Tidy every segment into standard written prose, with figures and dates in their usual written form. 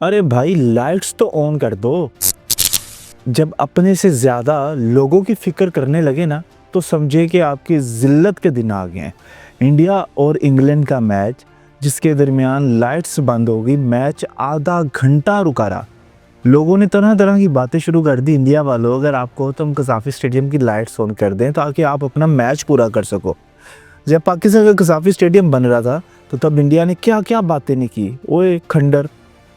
अरे भाई लाइट्स तो ऑन कर दो। जब अपने से ज़्यादा लोगों की फ़िक्र करने लगे ना, तो समझे कि आपकी ज़िल्लत के दिन आ गए हैं। इंडिया और इंग्लैंड का मैच, जिसके दरमियान लाइट्स बंद हो गई, मैच आधा घंटा रुका रहा। लोगों ने तरह तरह की बातें शुरू कर दी। इंडिया वालों, अगर आपको हो तो हम कज़ाफ़ी स्टेडियम की लाइट्स ऑन कर दें ताकि आप अपना मैच पूरा कर सको। जब पाकिस्तान का कज़ाफ़ी स्टेडियम बन रहा था, तो तब इंडिया ने क्या क्या बातें नहीं की। ओए खंडर,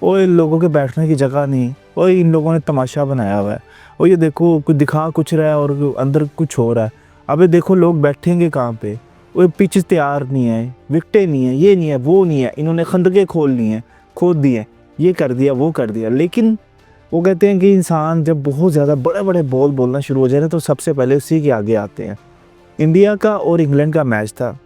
ओए लोगों के बैठने की जगह नहीं, ओए इन लोगों ने तमाशा बनाया हुआ है, ओ ये देखो कुछ दिखा कुछ रहा है और अंदर कुछ हो रहा है। अबे देखो लोग बैठेंगे कहाँ पे, ओए पिच तैयार नहीं है, विकटें नहीं है, ये नहीं है, वो नहीं है, इन्होंने खंदकें खोल ली हैं, खोद दिए, ये कर दिया वो कर दिया। लेकिन वो कहते हैं कि इंसान जब बहुत ज़्यादा बड़े बड़े बॉल बोलना शुरू हो जाए ना, तो सबसे पहले उसी के आगे आते हैं। इंडिया का और इंग्लैंड का मैच था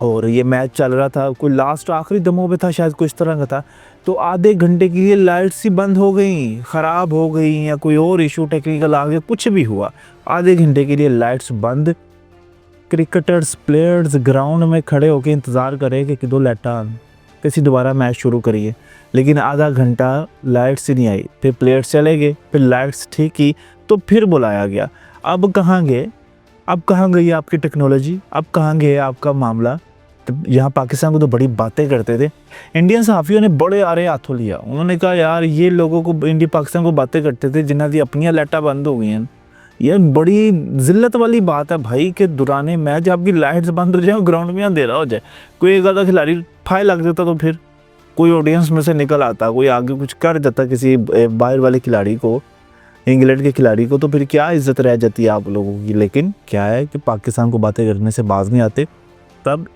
और ये मैच चल रहा था, कोई लास्ट आखिरी दमों पे था शायद, कुछ तरह का था। तो आधे घंटे के लिए लाइट्स ही बंद हो गई, ख़राब हो गई, या कोई और इशू टेक्निकल आ गया, कुछ भी हुआ, आधे घंटे के लिए लाइट्स बंद। क्रिकेटर्स प्लेयर्स ग्राउंड में खड़े होकर इंतज़ार करें कि दो लाइटा किसी दोबारा मैच शुरू करिए। लेकिन आधा घंटा लाइट्स ही नहीं आई, फिर प्लेयर्स चले गए, फिर लाइट्स ठीक की, तो फिर बुलाया गया। अब कहाँ गए, अब कहाँ गई आपकी टेक्नोलॉजी, अब कहाँ गए आपका मामला। तो यहाँ पाकिस्तान को तो बड़ी बातें करते थे, इंडियन सहाफ़ियों ने बड़े आरे हाथों लिया। उन्होंने कहा यार ये लोगों को, इंडिया पाकिस्तान को बातें करते थे जिन्हों की अपनी लाइटा बंद हो गई हैं। ये बड़ी ज़िल्लत वाली बात है भाई कि दुराने मैच आपकी लाइट्स बंद हो जाए, ग्राउंड में अंधेरा हो जाए, कोई एक आधा खिलाड़ी फाय लग जाता तो फिर कोई ऑडियंस में से निकल आता, कोई आगे कुछ कर जाता किसी बाहर वाले खिलाड़ी को, इंग्लैंड के खिलाड़ी को, तो फिर क्या इज्जत रह जाती है आप लोगों की। लेकिन क्या है कि पाकिस्तान को बातें करने से बाज नहीं आते। तब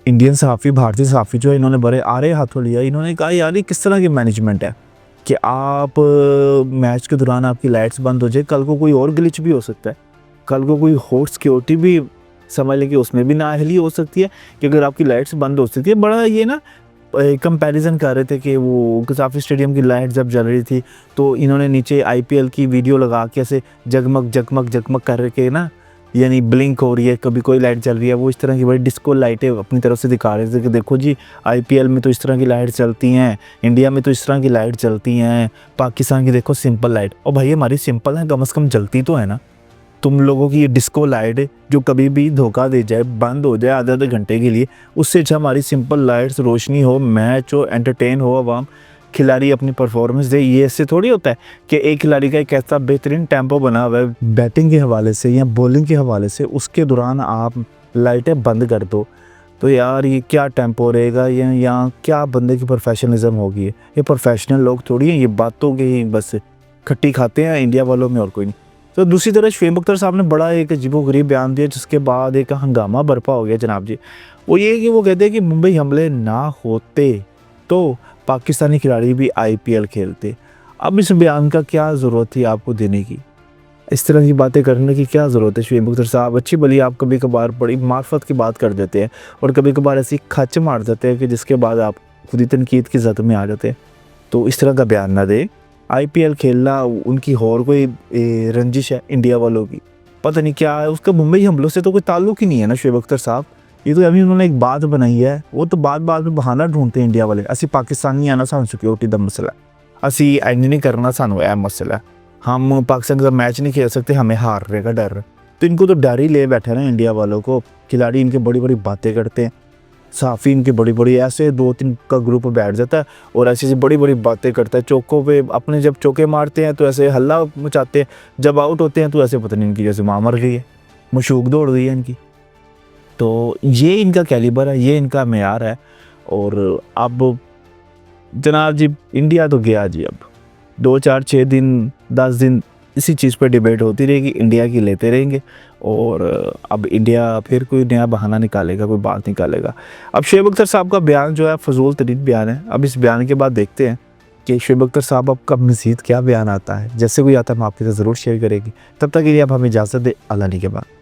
इंडियन सहाफ़ी, भारतीय सहाफ़ी जो है, इन्होंने बड़े आरे हाथों लिया। इन्होंने कहा यार ये किस तरह की मैनेजमेंट है कि आप मैच के दौरान आपकी लाइट्स बंद हो जाए, कल को कोई और ग्लिच भी हो सकता है, कल को कोई होट सिक्योरिटी भी समझ लें कि उसमें भी नाअहली हो सकती है कि अगर आपकी लाइट्स बंद हो सकती है। बड़ा ये ना कंपैरिजन कर रहे थे कि वो कज़ाफ़ी स्टेडियम की लाइट जब जल रही थी, तो इन्होंने नीचे आईपीएल की वीडियो लगा के ऐसे जगमग जगमग जगमग कर के ना, यानी ब्लिंक हो रही है, कभी कोई लाइट जल रही है, वो इस तरह की बड़ी डिस्को लाइटें अपनी तरफ से दिखा रहे थे कि देखो जी आईपीएल में तो इस तरह की लाइट चलती हैं, इंडिया में तो इस तरह की लाइट चलती हैं, पाकिस्तान की देखो सिंपल लाइट। और भाई हमारी सिंपल है, कम से कम जलती तो है ना। तुम लोगों की ये डिस्को लाइट जो कभी भी धोखा दे जाए, बंद हो जाए आधे आधे घंटे के लिए, उससे अच्छा हमारी सिंपल लाइट्स, रोशनी हो, मैच हो, एंटरटेन हो आवाम, खिलाड़ी अपनी परफॉर्मेंस दे। ये इससे थोड़ी होता है कि एक खिलाड़ी का एक ऐसा बेहतरीन टेम्पो बना हुआ है बैटिंग के हवाले से या बॉलिंग के हवाले से, उसके दौरान आप लाइटें बंद कर दो। तो यार ये क्या टेम्पो रहेगा, या क्या बंदे की प्रोफेशनलिज्म होगी। ये प्रोफेशनल लोग थोड़ी हैं, ये बातों के ही बस खट्टी खाते हैं इंडिया वालों में, और कोई नहीं। तो दूसरी तरफ शुएब अख्तर साहब ने बड़ा एक अजीबोगरीब बयान दिया, जिसके बाद एक हंगामा बरपा हो गया जनाब जी। वो ये कि वो कहते हैं कि मुंबई हमले ना होते तो पाकिस्तानी खिलाड़ी भी आईपीएल खेलते। अब इस बयान का क्या ज़रूरत थी आपको देने की, इस तरह की बातें करने की क्या ज़रूरत है शुएब अख्तर साहब। अच्छी भली आप कभी कभार बड़ी मार्फत की बात कर देते हैं और कभी कभार ऐसी खच मार देते हैं कि जिसके बाद आप खुद ही तनकीद की जद में आ जाते हैं। तो इस तरह का बयान ना दे। आईपीएल खेलना उनकी और कोई रंजिश है इंडिया वालों की, पता नहीं क्या है, उसका मुंबई हमलों से तो कोई ताल्लुक ही नहीं है ना शुएब अख्तर साहब। ये तो अभी उन्होंने एक बात बनाई है, वो तो बात बात में बहाना ढूंढते हैं इंडिया वाले। असी पाकिस्तानी आना सानू सिक्योरिटी का मसला, असी एंड नहीं करना सानू यह मसला, हम पाकिस्तान का मैच नहीं खेल सकते, हमें हारने का डर। तो इनको तो डर ही ले बैठे ना इंडिया वालों को। खिलाड़ी इनके बड़ी बड़ी बातें करते हैं, सहाफ़ी इनकी बड़ी बड़ी, ऐसे दो तीन का ग्रुप बैठ जाता है और ऐसी बड़ी बड़ी बातें करता है। चौकों पे अपने जब चौके मारते हैं तो ऐसे हल्ला मचाते हैं, जब आउट होते हैं तो ऐसे पता नहीं इनकी जैसे माँ मर गई है, मशूक दौड़ गई है इनकी। तो ये इनका कैलिबर है, ये इनका मेयार है। और अब जनाब जी इंडिया तो गया जी। अब 2 4 6 दिन 10 दिन इसी चीज़ पर डिबेट होती रहेगी, इंडिया की लेते रहेंगे और अब इंडिया फिर कोई नया बहाना निकालेगा, कोई बात निकालेगा। अब शुएब अख्तर साहब का बयान जो है फजूल तरीन बयान है। अब इस बयान के बाद देखते हैं कि शुएब अख्तर साहब अब कब मज़ीद क्या बयान आता है। जैसे कोई आता है हम आपके साथ ज़रूर शेयर करेंगे। तब तक के लिए आप हमें इजाज़त दें। अल्लाह के बाद।